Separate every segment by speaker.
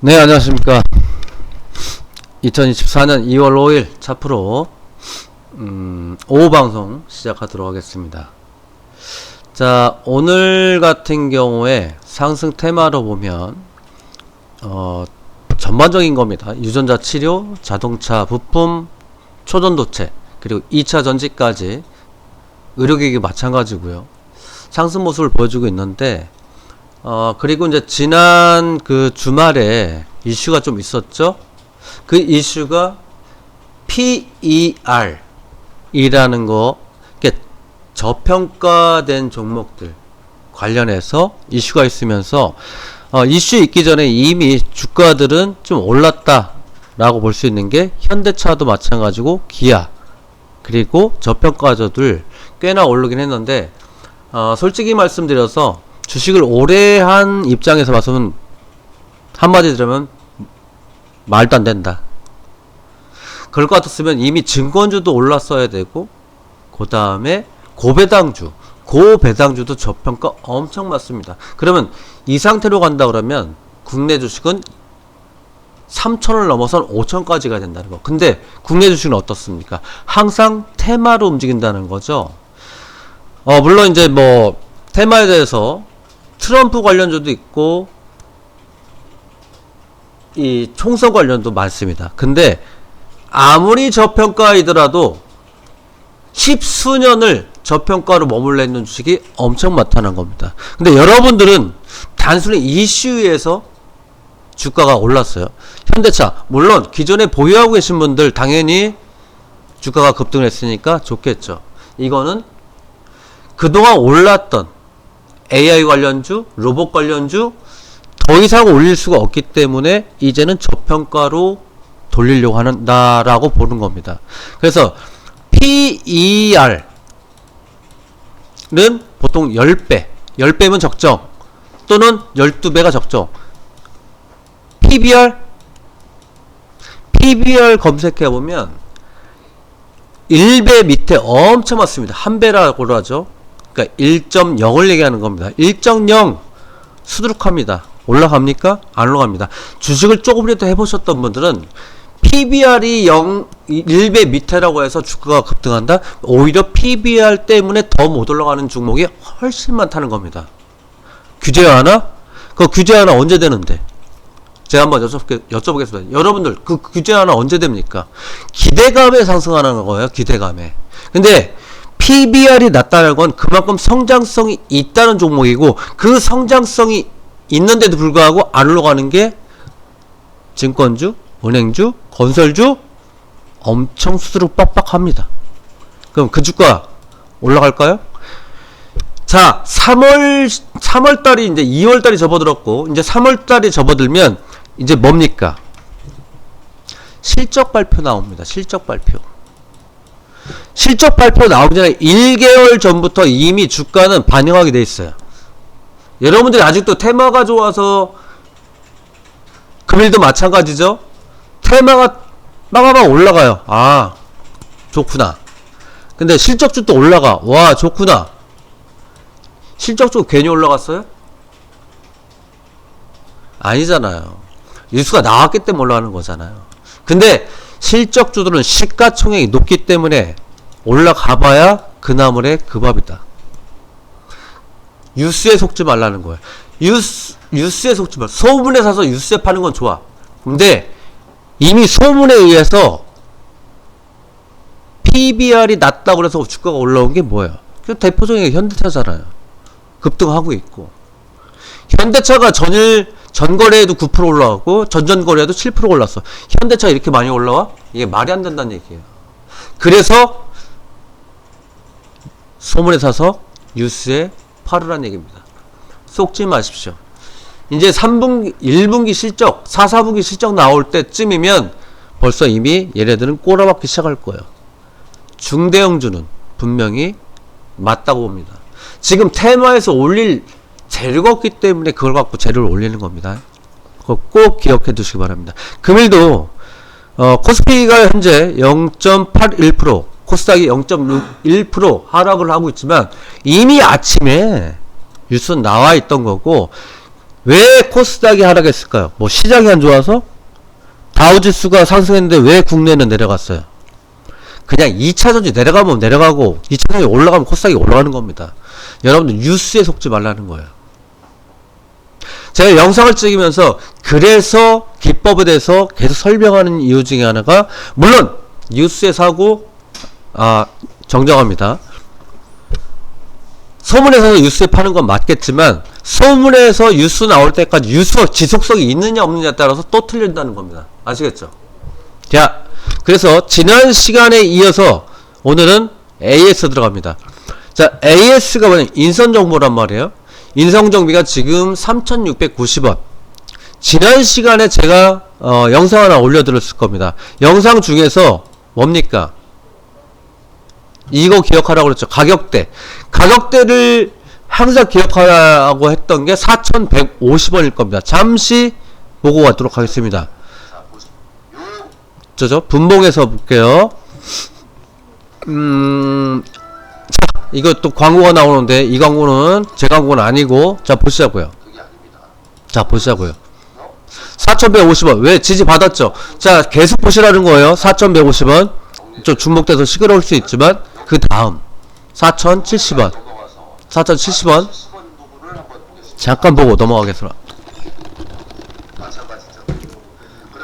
Speaker 1: 네, 안녕하십니까. 2024년 2월 5일 차프로 오후 방송 시작하도록 하겠습니다. 자, 오늘 같은 경우에 상승 테마로 보면 전반적인 겁니다. 유전자 치료, 자동차 부품, 초전도체, 그리고 2차 전지까지 의료기기 마찬가지고요. 상승 모습을 보여주고 있는데 그리고 이제 지난 그 주말에 이슈가 좀 있었죠. 그 이슈가 PER 이라는 거, 저평가된 종목들 관련해서 이슈가 있으면서 이슈 있기 전에 이미 주가들은 좀 올랐다라고 볼 수 있는 게 현대차도 마찬가지고 기아 그리고 저평가저들 꽤나 오르긴 했는데 솔직히 말씀드려서 주식을 오래 한 입장에서 봐서는 한마디 들으면 말도 안 된다. 그럴 것 같았으면 이미 증권주도 올랐어야 되고, 그 다음에 고배당주도 저평가 엄청 맞습니다. 그러면 이 상태로 간다 그러면 국내 주식은 3,000을 넘어선 5,000까지 가야 된다는 거. 근데 국내 주식은 어떻습니까? 항상 테마로 움직인다는 거죠. 물론 이제 뭐 테마에 대해서 트럼프 관련주도 있고 이 총선 관련도 많습니다. 근데 아무리 저평가이더라도 십수년을 저평가로 머물러 있는 주식이 엄청 많다는 겁니다. 근데 여러분들은 단순히 이슈에서 주가가 올랐어요. 현대차 물론 기존에 보유하고 계신 분들 당연히 주가가 급등을 했으니까 좋겠죠. 이거는 그동안 올랐던 AI 관련주, 로봇 관련주 더 이상 올릴 수가 없기 때문에 이제는 저평가로 돌리려고 한다라고 보는 겁니다. 그래서 PER는 보통 10배, 10배면 적정 또는 12배가 적정. PBR 검색해보면 1배 밑에 엄청 많습니다. 1배라고 하죠. 그러니까 1.0을 얘기하는 겁니다. 1.0 수두룩합니다. 올라갑니까? 안 올라갑니다. 주식을 조금이라도 해보셨던 분들은 PBR이 1배 밑에라고 해서 주가가 급등한다? 오히려 PBR 때문에 더 못 올라가는 종목이 훨씬 많다는 겁니다. 규제 완화? 그 규제 완화 언제 되는데? 제가 한번 여쭤보겠습니다. 여러분들 그 규제 완화 언제 됩니까? 기대감에 상승하는 거예요. 기대감에. 근데 PBR이 낮다는 건 그만큼 성장성이 있다는 종목이고, 그 성장성이 있는데도 불구하고 안 올라가는 게 증권주, 은행주, 건설주 엄청 수두룩 빡빡합니다. 그럼 그 주가 올라갈까요? 자, 3월달이 이제 2월달이 접어들었고, 이제 3월달이 접어들면 이제 뭡니까? 실적 발표 나옵니다. 실적 발표. 실적 발표 나오기 전에 1개월 전부터 이미 주가는 반영하게 돼 있어요. 여러분들이 아직도 테마가 좋아서, 금일도 마찬가지죠. 테마가 빠바바 올라가요. 아, 좋구나. 근데 실적주 또 올라가. 와, 좋구나. 실적주 괜히 올라갔어요? 아니잖아요. 뉴스가 나왔기 때문에 올라가는 거잖아요. 근데 실적주들은 시가총액이 높기 때문에 올라가봐야 그나물의 그 밥이다. 뉴스에 속지 말라는 거예요. 뉴스에 속지 말. 소문에 사서 뉴스에 파는 건 좋아. 근데 이미 소문에 의해서 PBR이 낮다고 해서 주가가 올라온 게 뭐예요? 그 대표적인 게 현대차잖아요. 급등하고 있고. 현대차가 전거래에도 9% 올라가고 전전거래에도 7% 올랐어. 현대차가 이렇게 많이 올라와? 이게 말이 안 된다는 얘기예요. 그래서 소문에 사서 뉴스에 팔으란 얘기입니다. 속지 마십시오. 이제 3분기, 1분기 실적, 4, 4분기 실적 나올 때쯤이면 벌써 이미 얘네들은 꼬라박기 시작할 거예요. 중대형주는 분명히 맞다고 봅니다. 지금 테마에서 올릴 재료가 없기 때문에 그걸 갖고 재료를 올리는 겁니다. 그거 꼭 기억해 두시기 바랍니다. 금일도 코스피가 현재 0.81%, 코스닥이 0.1% 하락을 하고 있지만 이미 아침에 뉴스는 나와 있던 거고, 왜 코스닥이 하락했을까요? 뭐 시장이 안 좋아서? 다우지수가 상승했는데 왜 국내는 내려갔어요? 그냥 2차전지 내려가면 내려가고 2차전지 올라가면 코스닥이 올라가는 겁니다. 여러분들 뉴스에 속지 말라는 거예요. 제가 영상을 찍으면서 그래서 기법에 대해서 계속 설명하는 이유 중에 하나가, 물론 뉴스에서 하고 정정합니다. 소문에서 뉴스에 파는 건 맞겠지만 소문에서 뉴스 나올 때까지 뉴스 지속성이 있느냐 없느냐에 따라서 또 틀린다는 겁니다. 아시겠죠? 자, 그래서 지난 시간에 이어서 오늘은 AS 들어갑니다. 자, AS가 뭐냐? 인선정보란 말이에요. 인선정비가 지금 3,690원. 지난 시간에 제가 영상 하나 올려드렸을 겁니다. 영상 중에서 뭡니까? 이거 기억하라고 그랬죠. 가격대를 항상 기억하라고 했던 게 4,150원일 겁니다. 잠시 보고 가도록 하겠습니다. 분봉에서 볼게요. 자, 이거 또 광고가 나오는데 이 광고는 제 광고는 아니고, 자 보시자고요. 자 보시자고요. 4,150원. 왜? 지지 받았죠. 자, 계속 보시라는 거예요. 4,150원. 좀 중복돼서 시끄러울 수 있지만 그 다음 4,070원. 4,070원. 잠깐 보고 넘어가겠습니다.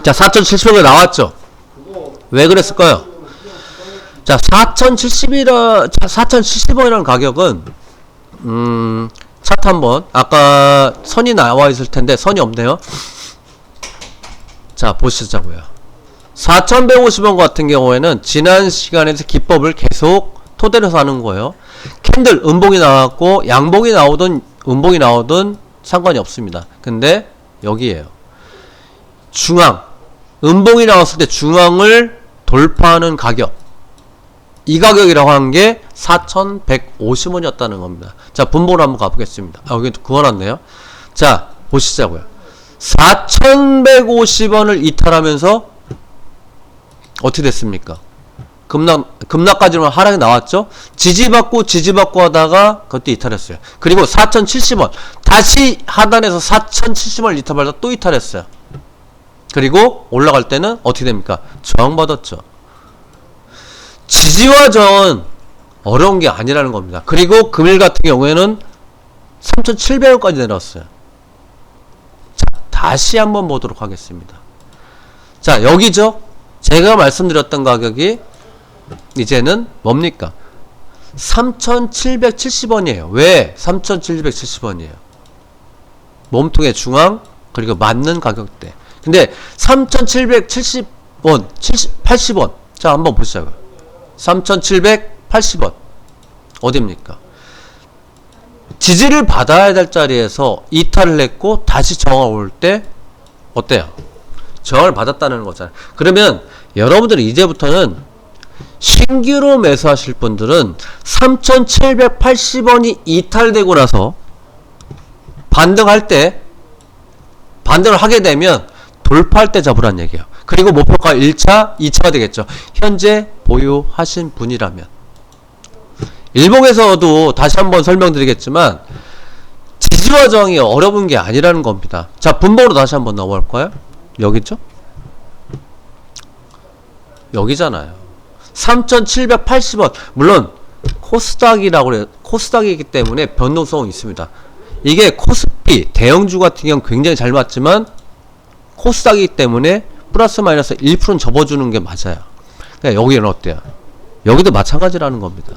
Speaker 1: 자, 4,070원이 나왔죠. 왜 그랬을까요? 자, 4,070원이라는 가격은 차트 한번, 아까 선이 나와 있을 텐데 선이 없네요. 자, 보시자고요. 4,150원 같은 경우에는 지난 시간에서 기법을 계속 토대로 하는 거예요. 캔들 음봉이 나왔고 양봉이 나오든 음봉이 나오든 상관이 없습니다. 근데 여기에요. 중앙, 음봉이 나왔을 때 중앙을 돌파하는 가격, 이 가격이라고 하는 게 4,150원이었다는 겁니다. 자, 분봉으로 한번 가보겠습니다. 여기 그어놨네요. 자, 보시자고요. 4,150원을 이탈하면서 어떻게 됐습니까? 급락까지는 하락이 나왔죠? 지지받고 하다가 그것도 이탈했어요. 그리고 4,070원. 다시 하단에서 4,070원을 이탈받아 또 이탈했어요. 그리고 올라갈 때는 어떻게 됩니까? 저항받았죠. 지지와 저항은 어려운 게 아니라는 겁니다. 그리고 금일 같은 경우에는 3,700원까지 내려왔어요. 자, 다시 한번 보도록 하겠습니다. 자, 여기죠? 제가 말씀드렸던 가격이 이제는 뭡니까? 3,770원이에요. 왜 3,770원이에요? 몸통의 중앙, 그리고 맞는 가격대. 근데 3,770원, 80원. 자, 한번 보시자고요. 3,780원. 어딥니까? 지지를 받아야 될 자리에서 이탈을 했고 다시 저항을 올 때 어때요? 저항을 받았다는 거잖아요. 그러면 여러분들이 이제부터는 신규로 매수하실 분들은 3,780원이 이탈되고 나서 반등할 때, 반등을 하게 되면 돌파할 때 잡으란 얘기예요. 그리고 목표가 1차, 2차가 되겠죠. 현재 보유하신 분이라면. 일봉에서도 다시 한번 설명드리겠지만 지지와 저항이 어려운 게 아니라는 겁니다. 자, 분봉으로 다시 한번 넘어갈까요? 여기죠? 여기잖아요. 3,780원. 물론 코스닥이라고 그래요. 코스닥이기 때문에 변동성이 있습니다. 이게 코스피 대형주 같은 경우는 굉장히 잘 맞지만 코스닥이기 때문에 플러스 마이너스 1%는 접어주는 게 맞아요. 그러니까 여기는 어때요? 여기도 마찬가지라는 겁니다.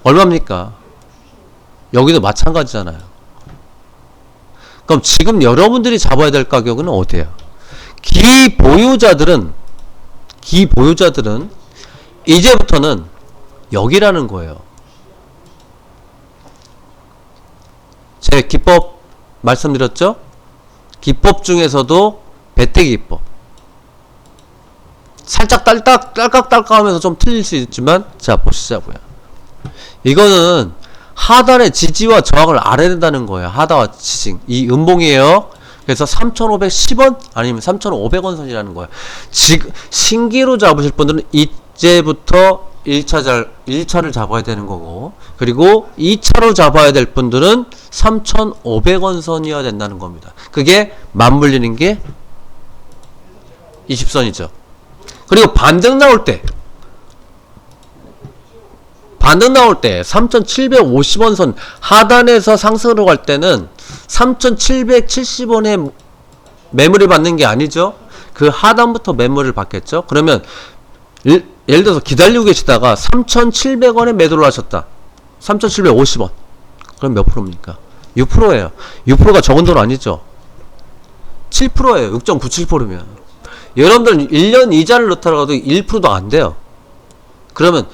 Speaker 1: 얼마입니까? 여기도 마찬가지잖아요. 그럼 지금 여러분들이 잡아야 될 가격은 어디예요? 기보유자들은 이제부터는 여기라는 거예요. 제 기법 말씀드렸죠? 기법 중에서도 배태기 기법. 살짝 딸깍 하면서 좀 틀릴 수 있지만, 자, 보시자고요. 이거는 하단의 지지와 저항을 알아야 된다는 거예요. 하단과 지지. 이 음봉이에요. 그래서 3,510원 아니면 3,500원 선이라는 거예요. 지금 신기로 잡으실 분들은 이제부터 1차를 잡아야 되는 거고, 그리고 2차로 잡아야 될 분들은 3,500원 선이어야 된다는 겁니다. 그게 맞물리는 게 20선이죠. 그리고 반등 나올 때 3,750원 선 하단에서 상승으로 갈 때는 3,770원에 매물을 받는 게 아니죠. 그 하단부터 매물을 받겠죠. 그러면 예를 들어서 기다리고 계시다가 3,700원에 매도를 하셨다. 3,750원. 그럼 몇 프로입니까? 6%예요. 6%가 적은 돈 아니죠. 7%예요. 6.97%면. 여러분들 1년 이자를 넣더라도 1%도 안 돼요. 그러면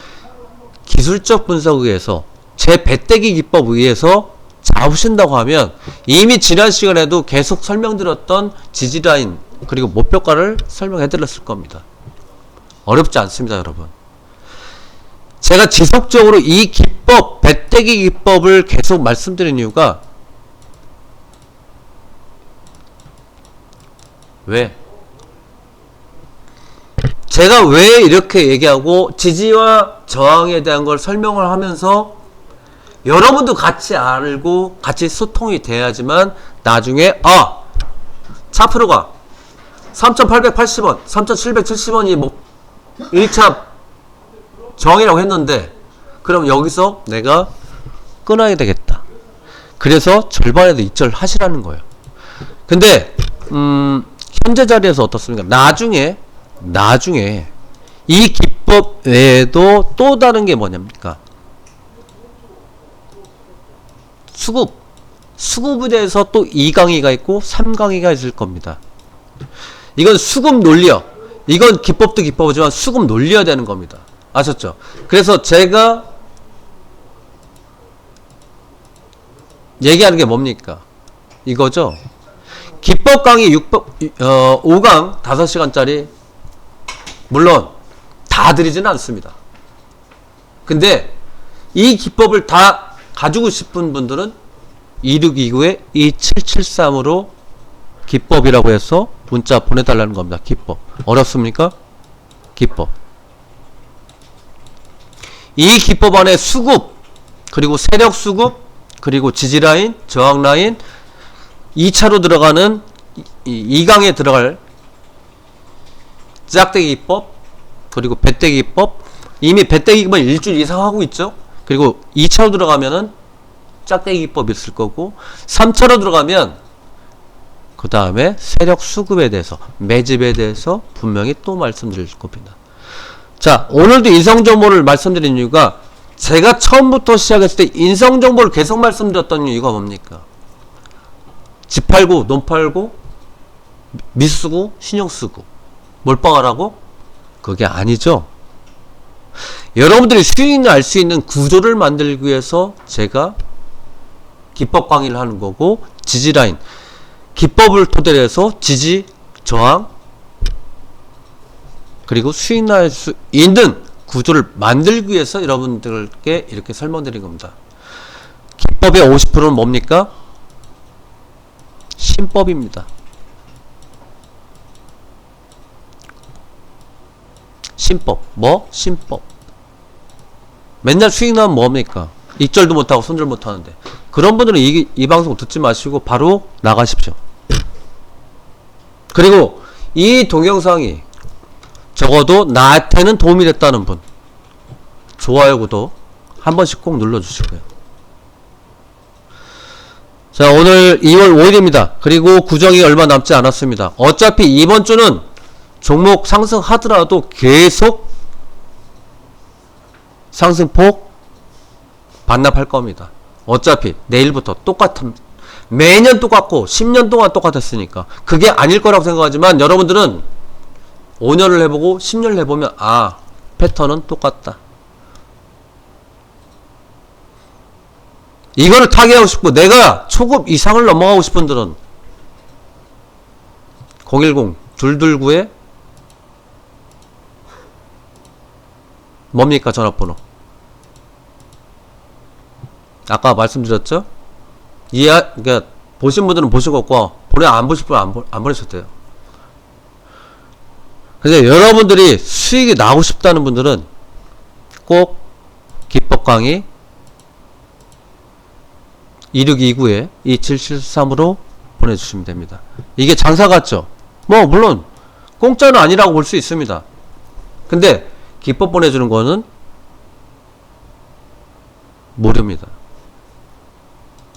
Speaker 1: 기술적 분석에 의해서 제 배때기 기법 의해서 잡으신다고 하면 이미 지난 시간에도 계속 설명드렸던 지지라인 그리고 목표가를 설명해드렸을 겁니다. 어렵지 않습니다, 여러분. 제가 지속적으로 이 기법, 배때기 기법을 계속 말씀드린 이유가 왜? 제가 왜 이렇게 얘기하고 지지와 저항에 대한 걸 설명을 하면서 여러분도 같이 알고 같이 소통이 돼야지만 나중에 차프로가 3,880원, 3,770원이 뭐 1차 저항이라고 했는데 그럼 여기서 내가 끊어야 되겠다. 그래서 절반에도 이절 하시라는 거예요. 근데 현재 자리에서 어떻습니까? 나중에 이 기법 외에도 또 다른 게 뭐냐입니까? 수급에 대해서 또 2강의가 있고 3강의가 있을 겁니다. 이건 수급 논리요. 이건 기법도 기법이지만 수급 논리여야 되는 겁니다. 아셨죠? 그래서 제가 얘기하는 게 뭡니까? 이거죠. 기법 강의 5강 5시간짜리 물론 다 드리지는 않습니다. 근데 이 기법을 다 가지고 싶은 분들은 2629-2773으로 기법이라고 해서 문자 보내달라는 겁니다. 기법. 어렵습니까? 기법. 이 기법 안에 수급, 그리고 세력 수급, 그리고 지지라인, 저항라인, 2차로 들어가는 2강에 들어갈 짝대기 기법, 그리고 배때기 기법, 이미 배때기 기법은 일주일 이상 하고 있죠. 그리고 2차로 들어가면은 짝대기 기법이 있을 거고, 3차로 들어가면 그 다음에 세력 수급에 대해서, 매집에 대해서 분명히 또 말씀드릴 겁니다. 자, 오늘도 인성정보를 말씀드린 이유가 제가 처음부터 시작했을 때 인성정보를 계속 말씀드렸던 이유가 뭡니까? 집 팔고, 논 팔고, 미쓰고, 신용 쓰고 몰빵하라고? 그게 아니죠. 여러분들이 수익을 알 수 있는 구조를 만들기 위해서 제가 기법 강의를 하는 거고, 지지라인, 기법을 토대로 해서 지지, 저항, 그리고 수익 날 수 있는 구조를 만들기 위해서 여러분들께 이렇게 설명드린 겁니다. 기법의 50%는 뭡니까? 신법입니다. 신법. 뭐? 신법. 맨날 수익 나면 뭡니까? 익절도 못하고 손절 못하는데. 그런 분들은 이 방송 듣지 마시고 바로 나가십시오. 그리고 이 동영상이 적어도 나한테는 도움이 됐다는 분, 좋아요, 구독 한 번씩 꼭 눌러주시고요. 자, 오늘 2월 5일입니다. 그리고 구정이 얼마 남지 않았습니다. 어차피 이번 주는 종목 상승하더라도 계속 상승폭 반납할 겁니다. 어차피 내일부터 똑같은, 매년 똑같고 10년 동안 똑같았으니까 그게 아닐 거라고 생각하지만 여러분들은 5년을 해보고 10년을 해보면 패턴은 똑같다. 이거를 타개하고 싶고 내가 초급 이상을 넘어가고 싶은 분들은 010-229에 뭡니까? 전화번호 아까 말씀드렸죠? 그러니까 보신 분들은 보시고 없고 안 보실 분은 안 보내셨대요. 그래서 여러분들이 수익이 나고 싶다는 분들은 꼭 기법 강의 2629에 2773으로 보내주시면 됩니다. 이게 장사 같죠? 뭐 물론 공짜는 아니라고 볼 수 있습니다. 근데 기법 보내주는 거는 무료입니다.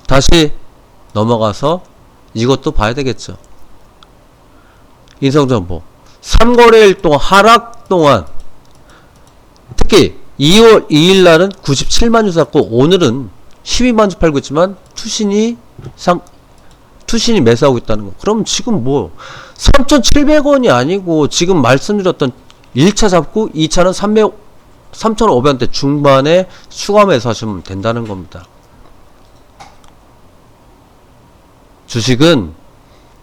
Speaker 1: 다시 넘어가서 이것도 봐야 되겠죠. 인성정보 3거래일 동안 하락 동안 특히 2월 2일 날은 97만 주 샀고 오늘은 12만 주 팔고 있지만 투신이 매수하고 있다는 거. 그럼 지금 뭐 3,700원이 아니고 지금 말씀드렸던 1차 잡고 2차는 3,500원대 중반에 추가 매수하시면 된다는 겁니다. 주식은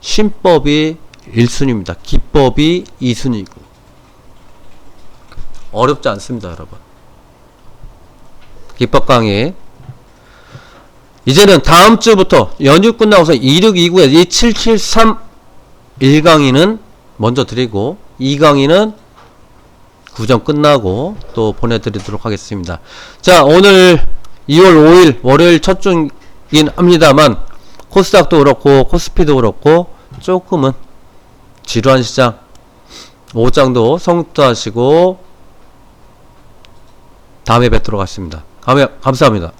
Speaker 1: 신법이 1순위입니다. 기법이 2순위고 어렵지 않습니다, 여러분. 기법 강의 이제는 다음 주부터 연휴 끝나고서 2629에 2773 1강의는 먼저 드리고 2강의는 구정 끝나고 또 보내드리도록 하겠습니다. 자, 오늘 2월 5일 월요일 첫 주긴 합니다만 코스닥도 그렇고 코스피도 그렇고 조금은 지루한 시장 오장도 성투하시고 다음에 뵙도록 하겠습니다. 감사합니다.